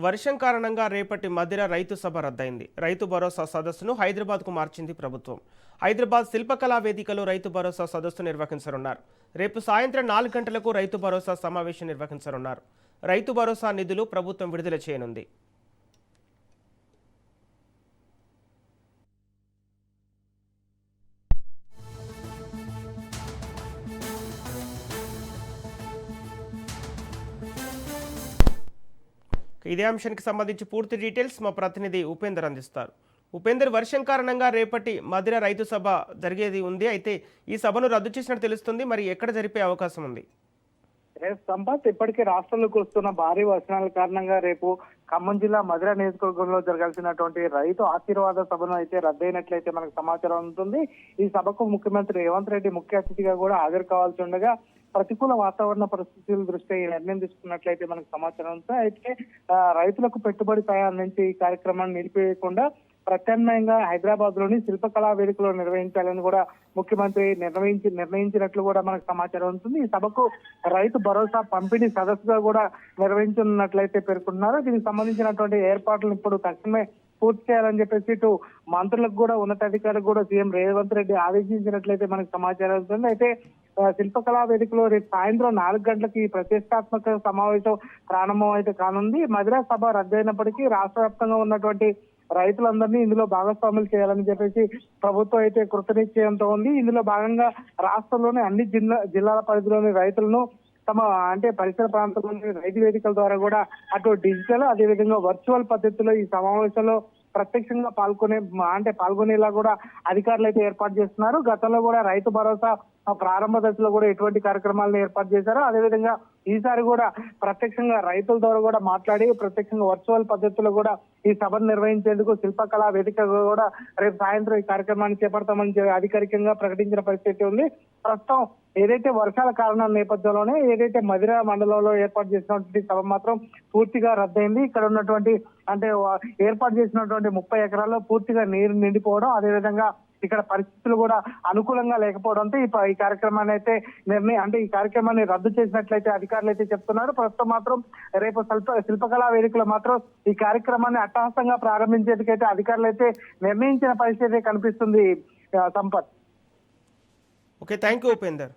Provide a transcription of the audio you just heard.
వర్షం కారణంగా రేపటి మదిర రైతు సభ రద్దయింది. రైతు భరోసా సదస్సును హైదరాబాద్కు మార్చింది ప్రభుత్వం. హైదరాబాద్ శిల్పకళా వేదికలో రైతు భరోసా సదస్సు నిర్వహించనున్నారు. రేపు సాయంత్రం 4 గంటలకు రైతు భరోసా సమావేశం నిర్వహించనున్నారు. రైతు భరోసా నిధులు ప్రభుత్వం విడుదల చేయనుంది. ఇదే అంశానికి సంబంధించి పూర్తి డీటెయిల్స్ మా ప్రతినిధి ఉపేందర్ అందిస్తారు. ఉపేందర్, వర్షం కారణంగా రేపటి మదిర రైతు సభ జరిగేది ఉంది. అయితే ఈ సభను రద్దు చేసినట్టు తెలుస్తుంది. మరి ఎక్కడ జరిపే అవకాశం ఉంది? సంపత్, ఇప్పటికే రాష్ట్రంలో కురుస్తున్న భారీ వర్షాల కారణంగా రేపు ఖమ్మం జిల్లా మదిర నియోజకవర్గంలో జరగాల్సినటువంటి రైతు ఆశీర్వాద సభను అయితే రద్దయినట్లయితే మనకు సమాచారం ఉంటుంది. ఈ సభకు ముఖ్యమంత్రి రేవంత్ రెడ్డి ముఖ్య అతిథిగా కూడా హాజరు కావాల్సి ఉండగా ప్రతికూల వాతావరణ పరిస్థితుల దృష్ట్యా ఈ నిర్ణయం తీసుకున్నట్లయితే మనకు సమాచారం ఉంది. అయితే రైతులకు పెట్టుబడి సాయం నుంచి ఈ కార్యక్రమాన్ని నిలిపివేయకుండా ప్రత్యామ్నాయంగా హైదరాబాద్ లోని శిల్పకళా వేదికలో నిర్వహించాలని కూడా ముఖ్యమంత్రి నిర్ణయించినట్లు కూడా మనకు సమాచారం ఉంటుంది. ఈ సభకు రైతు భరోసా పంపిణీ సదస్సుగా కూడా నిర్వహించనున్నట్లయితే పేర్కొంటున్నారు. దీనికి సంబంధించినటువంటి ఏర్పాట్లను ఇప్పుడు తక్షణమే పూర్తి చేయాలని చెప్పేసి ఇటు మంత్రులకు కూడా ఉన్నతాధికారులకు కూడా సీఎం రేవంత్ రెడ్డి ఆదేశించినట్లయితే మనకు సమాచారం ఉంటుంది. అయితే శిల్పకళా వేదికలో రేపు సాయంత్రం 4 గంటలకి ప్రతిష్టాత్మక సమావేశం ప్రారంభం అయితే కానుంది. మదిరా సభ రద్దయినప్పటికీ రాష్ట్ర వ్యాప్తంగా ఉన్నటువంటి రైతులందరినీ ఇందులో భాగస్వాములు చేయాలని చెప్పేసి ప్రభుత్వం అయితే కృతనిశ్చయంతో ఉంది. ఇందులో భాగంగా రాష్ట్రంలోని అన్ని జిల్లాల పరిధిలోని రైతులను తమ పరిసర ప్రాంతంలోని రైతు వేదికల ద్వారా కూడా అటు డిజిటల్ అదేవిధంగా వర్చువల్ పద్ధతిలో ఈ సమావేశంలో ప్రత్యక్షంగా పాల్గొనేలా కూడా అధికారులు అయితే ఏర్పాటు చేస్తున్నారు. గతంలో కూడా రైతు భరోసా ప్రారంభ దశలో కూడా ఎటువంటి కార్యక్రమాలను ఏర్పాటు చేశారు. అదేవిధంగా ఈసారి కూడా ప్రత్యక్షంగా రైతుల ద్వారా కూడా మాట్లాడి ప్రత్యక్షంగా వర్చువల్ పద్ధతిలో కూడా ఈ సభను నిర్వహించేందుకు శిల్పకళా వేదిక కూడా రేపు సాయంత్రం ఈ కార్యక్రమాన్ని చేపడతామని అధికారికంగా ప్రకటించిన పరిస్థితి ఉంది. ప్రస్తుతం ఏదైతే వర్షాల కారణాల నేపథ్యంలోనే ఏదైతే మదిర మండలంలో ఏర్పాటు చేసినటువంటి సభ మాత్రం పూర్తిగా రద్దయింది. ఇక్కడ ఉన్నటువంటి ఏర్పాటు చేసినటువంటి 30 ఎకరాల్లో పూర్తిగా నీరు నిండిపోవడం, అదేవిధంగా ఇక్కడ పరిస్థితులు కూడా అనుకూలంగా లేకపోవడంతో ఈ కార్యక్రమాన్ని ఈ కార్యక్రమాన్ని రద్దు చేసినట్లయితే అధికారులు అయితే చెప్తున్నారు. ప్రస్తుతం మాత్రం రేపు శిల్పకళా వేదికలో మాత్రం ఈ కార్యక్రమాన్ని అట్టహాసంగా ప్రారంభించేందుకైతే అధికారులు అయితే నిర్ణయించిన పరిస్థితి కనిపిస్తుంది. Sampath. Okay, thank you Upender.